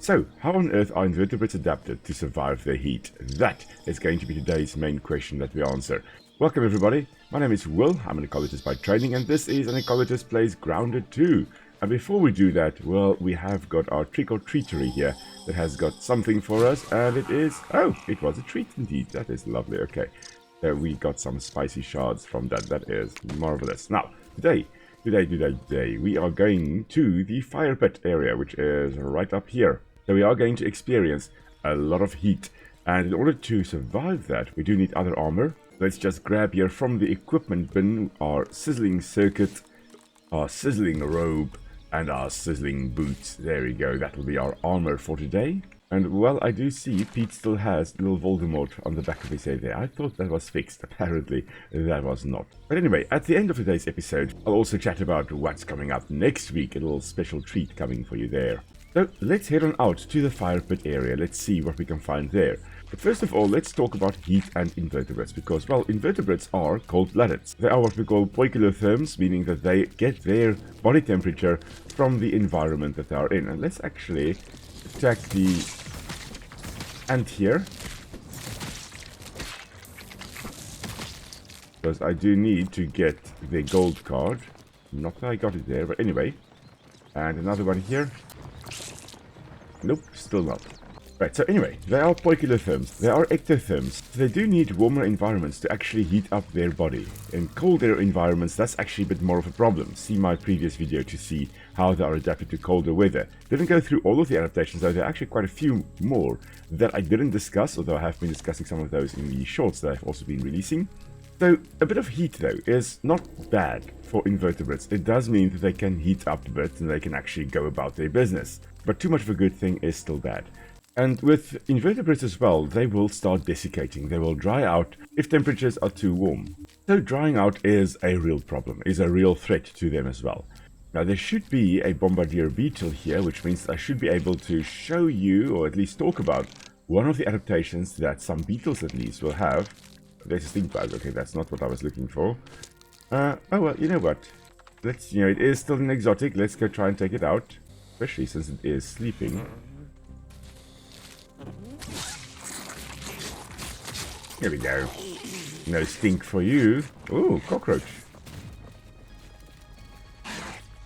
So, how on earth are invertebrates adapted to survive the heat? That is going to be today's main question that we answer. Welcome everybody, my name is Will, I'm an ecologist by training, and this is An Ecologist Plays Grounded 2. And before we do that, well, we have got our trick-or-treatery here that has got something for us, and it is... oh, it was a treat indeed, that is lovely, okay. We got some spicy shards from that, that is marvelous. Now, today, we are going to the fire pit area, which is right up here. So we are going to experience a lot of heat, and in order to survive that, we do need other armor. Let's just grab here from the equipment bin our sizzling circuit, our sizzling robe, and our sizzling boots. There we go, that will be our armor for today. And well, I do see Pete still has little Voldemort on the back of his head there. I thought that was fixed. Apparently, that was not. But anyway, at the end of today's episode, I'll also chat about what's coming up next week. A little special treat coming for you there. So, let's head on out to the fire pit area. Let's see what we can find there. But first of all, let's talk about heat and invertebrates. Because, well, invertebrates are cold-blooded. They are what we call poikilotherms, meaning that they get their body temperature from the environment that they are in. And let's actually attack the ant here, because I do need to get the gold card. Not that I got it there, but anyway. And another one here. Nope, still not. Right, so anyway, they are poikilotherms. They are ectotherms. They do need warmer environments to actually heat up their body. In colder environments, that's actually a bit more of a problem. See my previous video to see how they are adapted to colder weather. Didn't go through all of the adaptations, though there are actually quite a few more that I didn't discuss, although I have been discussing some of those in the shorts that I've also been releasing. So, a bit of heat, though, is not bad for invertebrates. It does mean that they can heat up a bit and they can actually go about their business. But too much of a good thing is still bad. And with invertebrates as well, they will start desiccating. They will dry out if temperatures are too warm. So drying out is a real problem, is a real threat to them as well. Now there should be a bombardier beetle here, which means I should be able to show you, or at least talk about, one of the adaptations that some beetles at least will have. There's a stink bug, okay, that's not what I was looking for. Oh well, you know what? Let's, it is still an exotic, let's go try and take it out. Especially since it is sleeping. Here we go. No stink for you. Ooh, cockroach.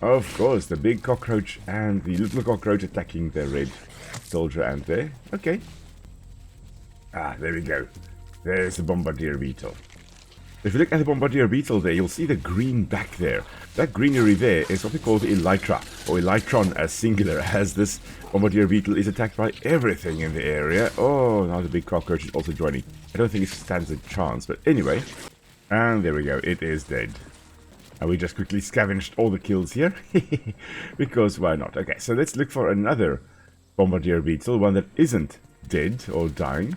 Of course, the big cockroach and the little cockroach attacking the red soldier ant there. Okay. Ah, there we go. There's the bombardier beetle. If you look at the bombardier beetle there, you'll see the green back there. That greenery there is what we call the elytra, or elytron as singular, as this bombardier beetle is attacked by everything in the area. Oh, now the big cockroach is also joining. I don't think it stands a chance, but anyway. And there we go, it is dead. And we just quickly scavenged all the kills here, because why not? Okay, so let's look for another bombardier beetle, one that isn't dead or dying.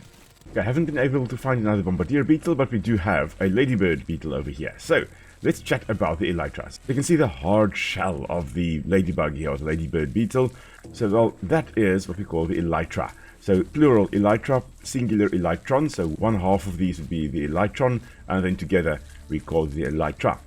I haven't been able to find another bombardier beetle, but we do have a ladybird beetle over here. So, let's chat about the elytras. You can see the hard shell of the ladybug here, or the ladybird beetle. So, well, that is what we call the elytra. So, plural elytra, singular elytron. So, one half of these would be the elytron, and then together we call the elytra.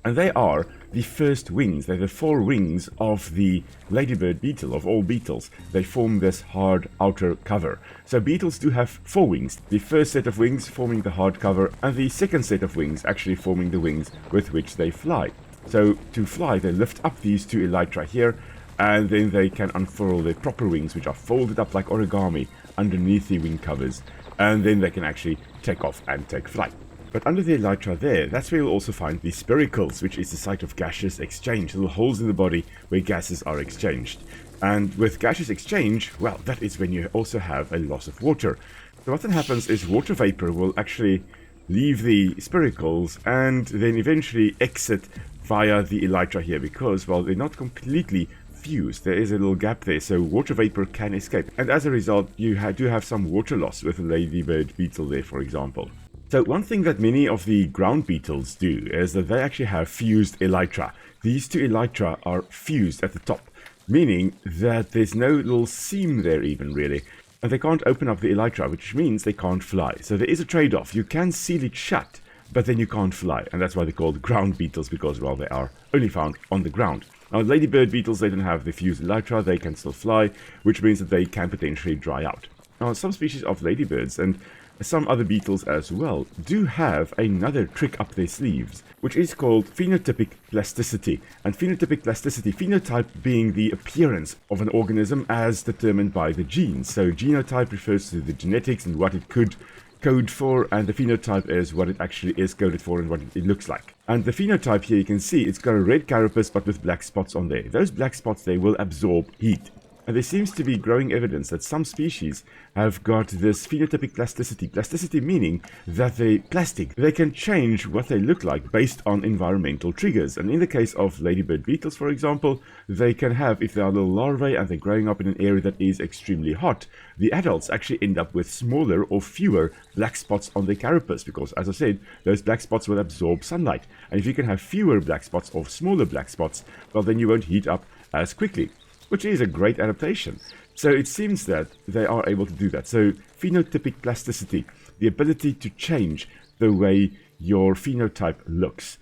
And they are the first wings. They're the four wings of the ladybird beetle, of all beetles. They form this hard outer cover. So beetles do have four wings. The first set of wings forming the hard cover, and the second set of wings actually forming the wings with which they fly. So to fly, they lift up these two elytra here, and then they can unfurl their proper wings, which are folded up like origami underneath the wing covers. And then they can actually take off and take flight. But under the elytra there, that's where you'll also find the spiracles, which is the site of gaseous exchange, little holes in the body where gases are exchanged. And with gaseous exchange, well, that is when you also have a loss of water. So what then happens is water vapor will actually leave the spiracles and then eventually exit via the elytra here, because, well, they're not completely fused. There is a little gap there, so water vapor can escape. And as a result, you do have some water loss with the ladybird beetle there, for example. So one thing that many of the ground beetles do is that they actually have fused elytra. These two elytra are fused at the top, meaning that there's no little seam there even really. And they can't open up the elytra, which means they can't fly. So there is a trade-off. You can seal it shut, but then you can't fly. And that's why they're called ground beetles, because, well, they are only found on the ground. Now, ladybird beetles, they don't have the fused elytra, they can still fly, which means that they can potentially dry out. Now, some species of ladybirds and some other beetles as well do have another trick up their sleeves, which is called phenotypic plasticity. And phenotypic plasticity, phenotype being the appearance of an organism as determined by the genes. So genotype refers to the genetics and what it could code for, and the phenotype is what it actually is coded for and what it looks like. And the phenotype here, you can see it's got a red carapace but with black spots on there. Those black spots, they will absorb heat. And there seems to be growing evidence that some species have got this phenotypic plasticity. Plasticity meaning that they're plastic. They can change what they look like based on environmental triggers. And in the case of ladybird beetles, for example, they can have, if they are little larvae and they're growing up in an area that is extremely hot, the adults actually end up with smaller or fewer black spots on their carapace because, as I said, those black spots will absorb sunlight. And if you can have fewer black spots or smaller black spots, well, then you won't heat up as quickly, which is a great adaptation. So it seems that they are able to do that. So phenotypic plasticity, the ability to change the way your phenotype looks.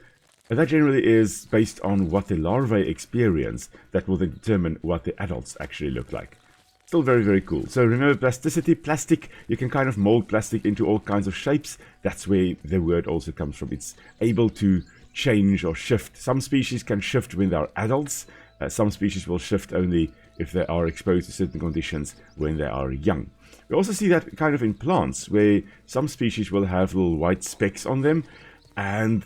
And that generally is based on what the larvae experience that will then determine what the adults actually look like. Still very, very cool. So remember, plasticity, plastic, you can kind of mold plastic into all kinds of shapes. That's where the word also comes from. It's able to change or shift. Some species can shift when they're adults. Some species will shift only if they are exposed to certain conditions when they are young. We also see that kind of in plants, where some species will have little white specks on them. And,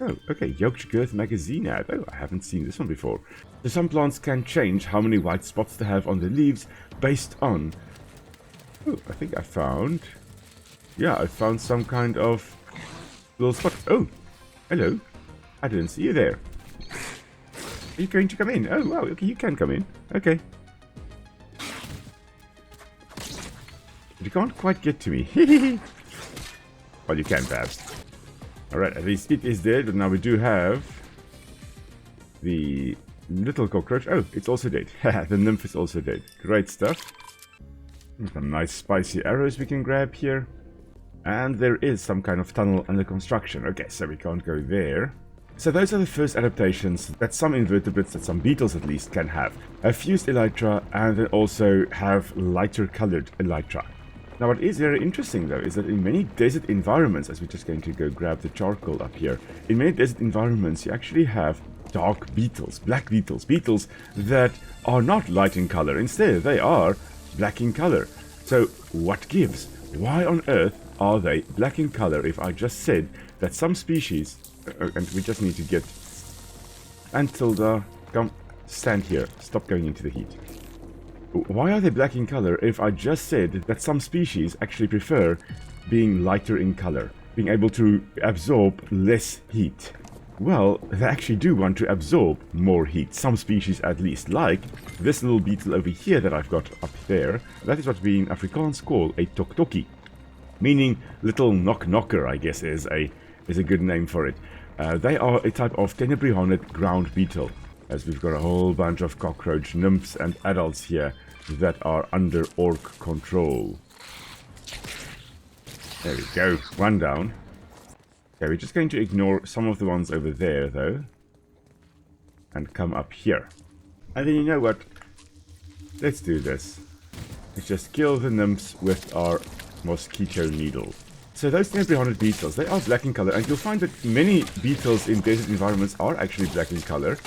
oh, okay, Yolked Girth magazine ad. Oh, I haven't seen this one before. So some plants can change how many white spots they have on the leaves based on... Oh, I think I found... Yeah, I found some kind of little spot. Oh, hello. I didn't see you there. Are you going to come in? Oh, wow, okay, you can come in. Okay. But you can't quite get to me. Well, you can, perhaps. Alright, at least it is dead, but now we do have the little cockroach. Oh, it's also dead. The nymph is also dead. Great stuff. Some nice spicy arrows we can grab here. And there is some kind of tunnel under construction. Okay, so we can't go there. So those are the first adaptations that some invertebrates, that some beetles at least, can have. A fused elytra and then also have lighter colored elytra. Now what is very interesting though is that in many desert environments, as we're just going to go grab the charcoal up here, in many desert environments you actually have dark beetles, black beetles, beetles that are not light in color. Instead they are black in color. So what gives? Why on earth are they black in color if I just said that some species... and we just need to get... And Tilda, come, stand here. Stop going into the heat. Why are they black in color if I just said that some species actually prefer being lighter in color, being able to absorb less heat? Well, they actually do want to absorb more heat, some species at least, like this little beetle over here that I've got up there. That is what we in Afrikaans call a toktoki, meaning little knock-knocker, I guess is a good name for it. They are a type of tenebrihornet ground beetle, as we've got a whole bunch of cockroach nymphs and adults here that are under orc control. There we go, one down. Okay, we're just going to ignore some of the ones over there, though, and come up here. And then you know what? Let's do this. Let's just kill the nymphs with our mosquito needle. So those tenebrihornet beetles, they are black in color, and you'll find that many beetles in desert environments are actually black in color.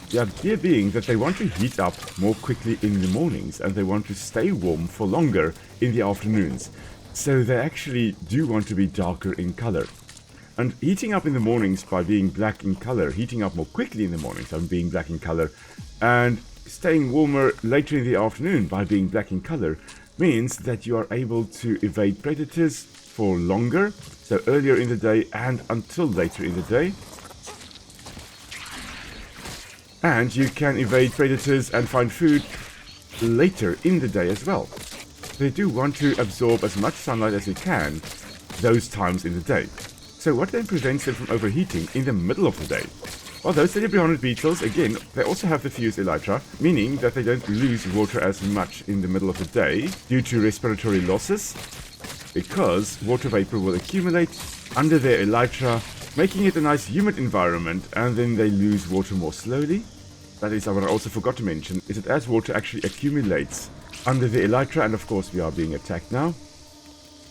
The idea being that they want to heat up more quickly in the mornings, and they want to stay warm for longer in the afternoons. So they actually do want to be darker in color. And heating up in the mornings by being black in color, heating up more quickly in the mornings by being black in color, and staying warmer later in the afternoon by being black in color, means that you are able to evade predators for longer, so earlier in the day and until later in the day. And you can evade predators and find food later in the day as well. They do want to absorb as much sunlight as they can those times in the day. So what then prevents them from overheating in the middle of the day? Well, those tenebrihornet beetles, again, they also have the fused elytra, meaning that they don't lose water as much in the middle of the day due to respiratory losses, because water vapor will accumulate under their elytra making it a nice humid environment, and then they lose water more slowly. That is what I also forgot to mention, is that as water actually accumulates under the elytra, and of course we are being attacked now,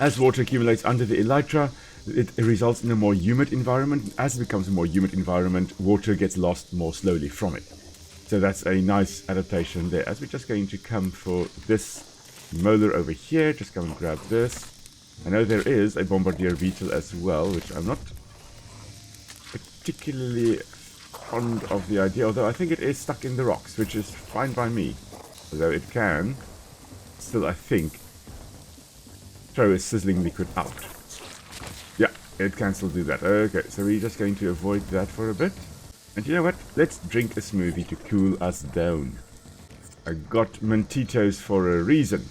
as water accumulates under the elytra, it results in a more humid environment. As it becomes a more humid environment, water gets lost more slowly from it. So that's a nice adaptation there. As we're just going to come for this molar over here, just come and grab this. I know there is a bombardier beetle as well, which I'm not particularly fond of the idea, although I think it is stuck in the rocks, which is fine by me. Although it can still, I think, throw a sizzling liquid out. Yeah, it can still do that. Okay, so we're just going to avoid that for a bit. And you know what? Let's drink a smoothie to cool us down. I got Mantitos for a reason.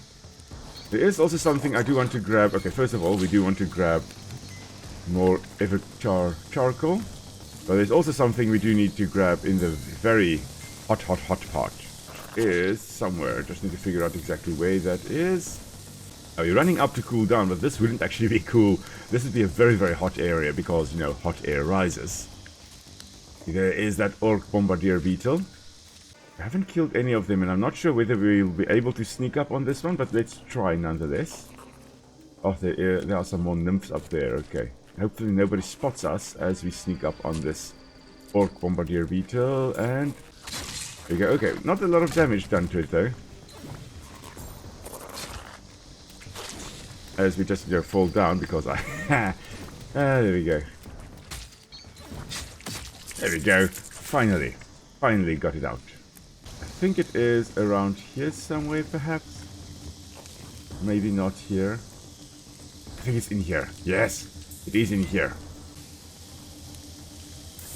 There is also something I do want to grab. Okay, first of all, we do want to grab more charcoal. But there's also something we do need to grab in the very hot part. Is somewhere. Just need to figure out exactly where that is. Oh, you're running up to cool down, but this wouldn't actually be cool. This would be a very, very hot area because, you know, hot air rises. There is that orc bombardier beetle. I haven't killed any of them, and I'm not sure whether we'll be able to sneak up on this one, but let's try nonetheless. Oh, there are some more nymphs up there. Okay. Hopefully nobody spots us as we sneak up on this orc bombardier beetle, and there we go. Okay, not a lot of damage done to it though. As we just fall down because I... there we go. There we go. Finally got it out. I think it is around here somewhere, perhaps. Maybe not here. I think it's in here. Yes, it is in here.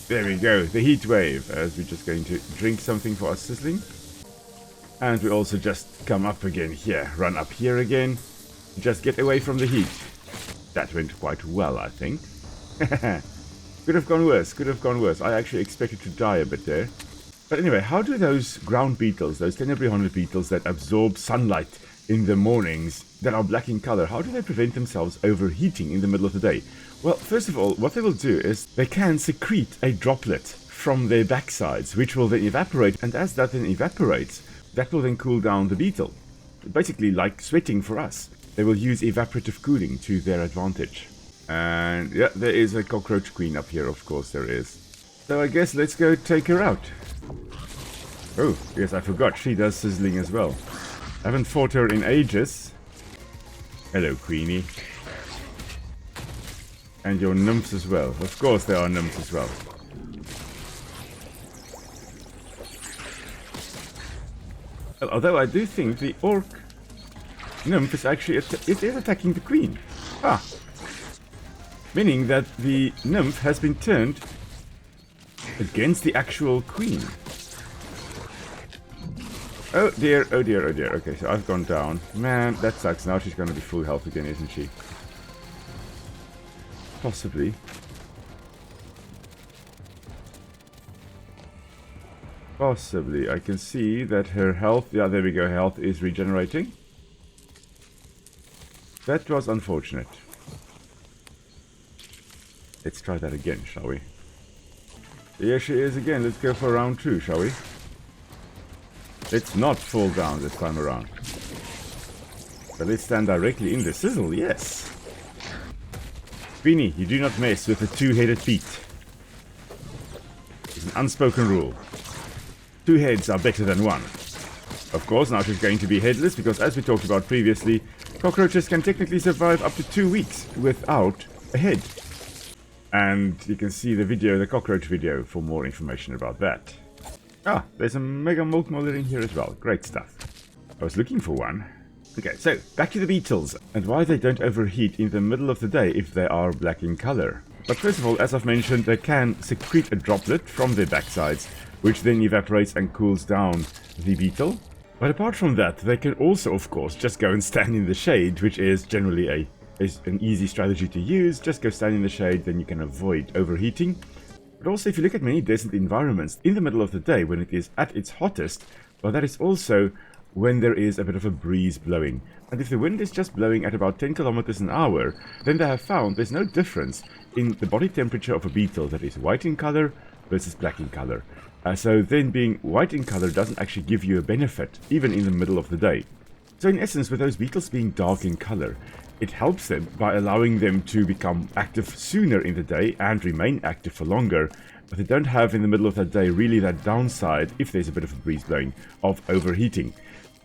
There we go. The heat wave. As we're just going to drink something for our sizzling. And we also just come up again here. Run up here again. Just get away from the heat. That went quite well, I think. Could have gone worse. I actually expected to die a bit there. But anyway, how do those ground beetles, those tenebrae beetles that absorb sunlight in the mornings, that are black in color, how do they prevent themselves overheating in the middle of the day? Well, first of all, what they will do is they can secrete a droplet from their backsides, which will then evaporate. And as that then evaporates, that will then cool down the beetle. Basically like sweating for us. They will use evaporative cooling to their advantage. And yeah, there is a cockroach queen up here, of course there is. So I guess let's go take her out. Oh, yes, I forgot, she does sizzling as well. I haven't fought her in ages. Hello, Queenie. And your nymphs as well. Of course there are nymphs as well. Although I do think the orc nymph is actually it is attacking the queen. Ah. Meaning that the nymph has been turned against the actual queen. Oh dear, oh dear, oh dear. Okay, so I've gone down. Man, that sucks. Now she's going to be full health again, isn't she? Possibly. Possibly. I can see that her health... Yeah, there we go. Her health is regenerating. That was unfortunate. Let's try that again, shall we? Here she is again. Let's go for round 2, shall we? Let's not fall down this time around. But let's stand directly in the sizzle, yes. Beanie, you do not mess with a two-headed beat. It's an unspoken rule. 2 heads are better than 1. Of course, now she's going to be headless because, as we talked about previously, cockroaches can technically survive up to 2 weeks without a head. And you can see the video, the cockroach video, for more information about that. Ah, there's a mega milk molar in here as well. Great stuff. I was looking for one. Okay, so back to the beetles and why they don't overheat in the middle of the day if they are black in color. But first of all, as I've mentioned, they can secrete a droplet from their backsides, which then evaporates and cools down the beetle. But apart from that, they can also, of course, just go and stand in the shade, which is generally an easy strategy to use. Just go stand in the shade, then you can avoid overheating. But also, if you look at many desert environments, in the middle of the day, when it is at its hottest, well, that is also when there is a bit of a breeze blowing. And if the wind is just blowing at about 10 kilometers an hour, then they have found there's no difference in the body temperature of a beetle that is white in color versus black in color. So then being white in color doesn't actually give you a benefit, even in the middle of the day. So in essence, with those beetles being dark in color, it helps them by allowing them to become active sooner in the day and remain active for longer, but they don't have in the middle of that day really that downside, if there's a bit of a breeze blowing, of overheating.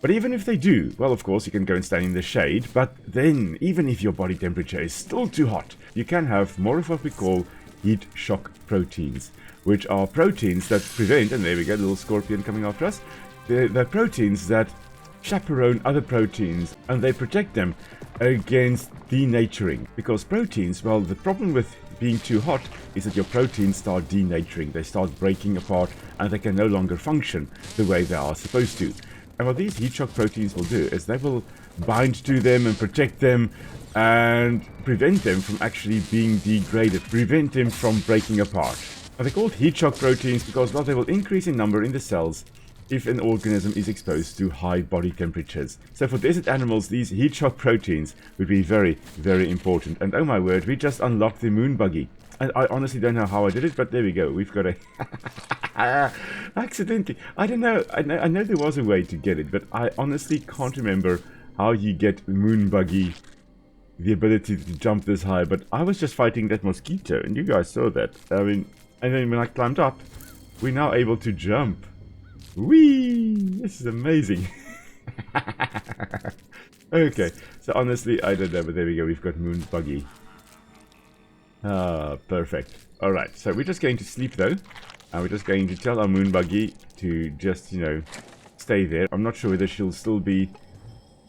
But even if they do, well, of course, you can go and stand in the shade, but then, even if your body temperature is still too hot, you can have more of what we call heat shock proteins, which are proteins that prevent, and there we go, little scorpion coming after us, they're proteins that chaperone other proteins, and they protect them against denaturing. Because proteins, well, the problem with being too hot is that your proteins start denaturing, they start breaking apart, and they can no longer function the way they are supposed to. And what these heat shock proteins will do is they will bind to them and protect them and prevent them from actually being degraded, prevent them from breaking apart. And they're called heat shock proteins because, well, they will increase in number in the cells if an organism is exposed to high body temperatures. So for desert animals, these heat shock proteins would be very, very important. And oh my word, we just unlocked the moon buggy. And I honestly don't know how I did it, but there we go. We've got a... accidentally. I don't know. I know there was a way to get it, but I honestly can't remember how you get moon buggy, the ability to jump this high. But I was just fighting that mosquito, and you guys saw that. I mean, and then when I climbed up, we're now able to jump. Whee! This is amazing. Okay, so honestly, I don't know, but there we go. We've got moon buggy. Ah, perfect. Alright, so we're just going to sleep though. And we're just going to tell our moon buggy to just, you know, stay there. I'm not sure whether she'll still be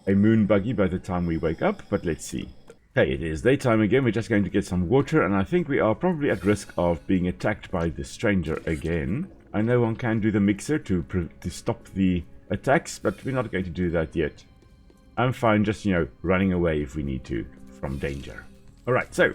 a moon buggy by the time we wake up, but let's see. Okay, it is daytime again. We're just going to get some water, and I think we are probably at risk of being attacked by the stranger again. I know one can do the mixer to stop the attacks, but we're not going to do that yet. I'm fine just, you know, running away if we need to from danger. Alright, so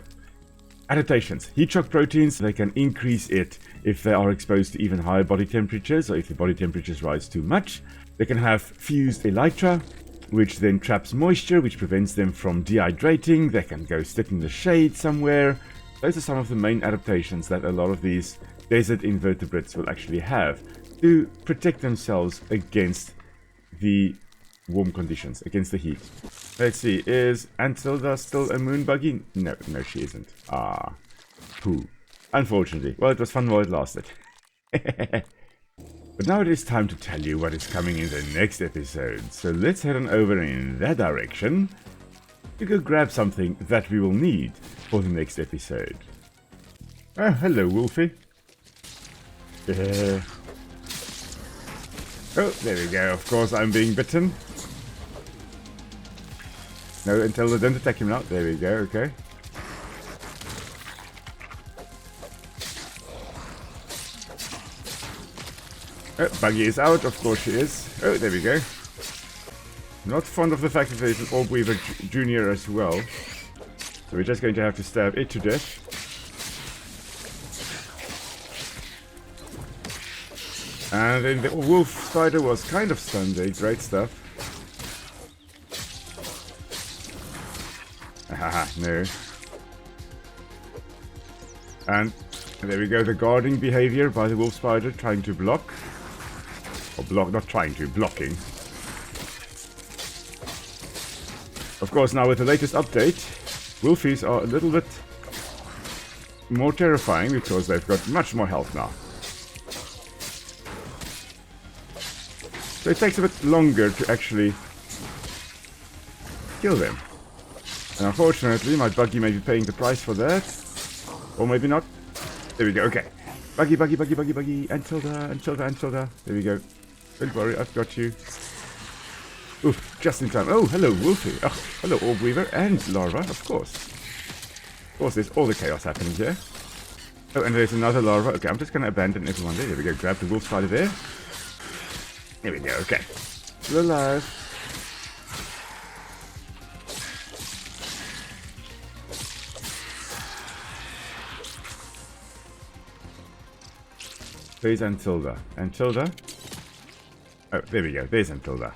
adaptations. Heat shock proteins, they can increase it if they are exposed to even higher body temperatures, or if the body temperatures rise too much. They can have fused elytra, which then traps moisture, which prevents them from dehydrating. They can go sit in the shade somewhere. Those are some of the main adaptations that a lot of these desert invertebrates will actually have to protect themselves against the warm conditions, against the heat. Let's see, is Antilda still a moon buggy? No, she isn't. Ah, pooh. Unfortunately. Well, it was fun while it lasted. But now it is time to tell you what is coming in the next episode. So let's head on over in that direction to go grab something that we will need for the next episode. Oh, hello, Wolfie. Oh, there we go. Of course, I'm being bitten. No, until they don't attack him now. There we go, okay. Oh, Buggy is out. Of course she is. Oh, there we go. Not fond of the fact that there's an Orb Weaver Jr. as well. So we're just going to have to stab it to death. And then the wolf spider was kind of stunned there. Great stuff. Haha, no. And there we go, the guarding behavior by the wolf spider, trying to block. Or block, not trying to, blocking. Of course, now with the latest update, wolfies are a little bit more terrifying because they've got much more health now. So it takes a bit longer to actually kill them. And unfortunately, my buggy may be paying the price for that. Or maybe not. There we go, okay. Buggy, Antilda. There we go. Don't worry, I've got you. Oof, just in time. Oh, hello, Wolfie. Oh, hello, Orb Weaver and Larva, of course. Of course, there's all the chaos happening here. Oh, and there's another larva. Okay, I'm just going to abandon everyone there. There we go, grab the wolf spider there. There we go, okay. Still alive. There's Antilda. Antilda? Oh, there we go. There's Antilda.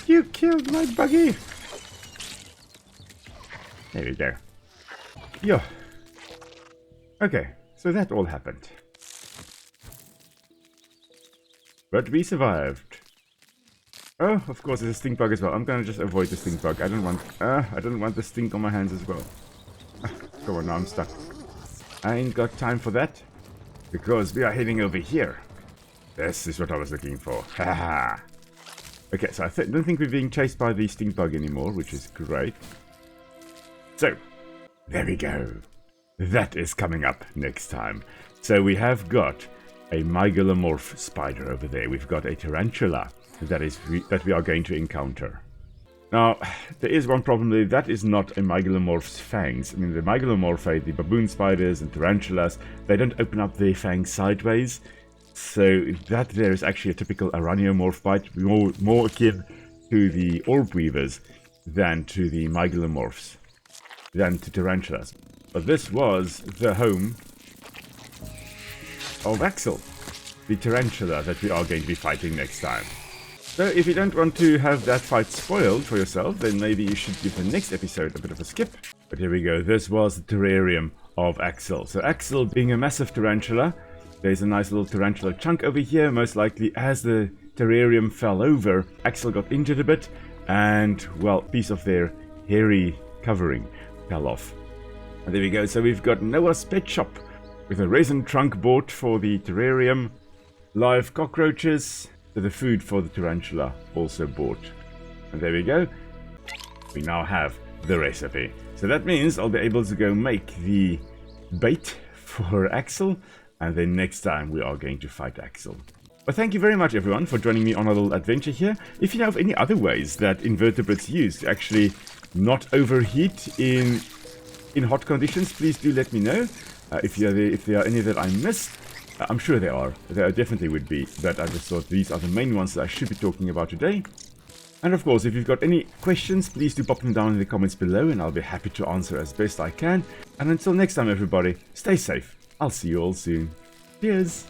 You killed my buggy! There we go. Yo. Okay, so that all happened. But we survived. Oh, of course, there's a stink bug as well. I'm gonna just avoid the stink bug. I don't want the stink on my hands as well. Come on, now I'm stuck. I ain't got time for that. Because we are heading over here. This is what I was looking for. Haha. Okay, so I don't think we're being chased by the stink bug anymore, which is great. So, there we go. That is coming up next time. So we have got a mygalomorph spider over there. We've got a tarantula that we are going to encounter. Now, there is one problem there. That is not a mygalomorph's fangs. I mean, the mygalomorphae, the baboon spiders and tarantulas, they don't open up their fangs sideways. So that there is actually a typical araneomorph bite, more akin to the orb weavers than to the mygalomorphs, than to tarantulas. But this was the home of Axel, the tarantula that we are going to be fighting next time. So if you don't want to have that fight spoiled for yourself, then maybe you should give the next episode a bit of a skip. But here we go, this was the terrarium of Axel. So Axel being a massive tarantula, there's a nice little tarantula chunk over here. Most likely as the terrarium fell over, Axel got injured a bit, and well, a piece of their hairy covering fell off. And there we go, so we've got Noah's Pet Shop with a resin trunk bought for the terrarium, live cockroaches, so the food for the tarantula also bought. And there we go, we now have the recipe. So that means I'll be able to go make the bait for Axel, and then next time we are going to fight Axel. But thank you very much everyone for joining me on a little adventure here. If you know of any other ways that invertebrates use to actually not overheat in hot conditions, please do let me know. If there are any that I missed, I'm sure there definitely would be, but I just thought these are the main ones that I should be talking about today. And of course, if you've got any questions, please do pop them down in the comments below and I'll be happy to answer as best I can. And until next time everybody, stay safe. I'll see you all soon. Cheers!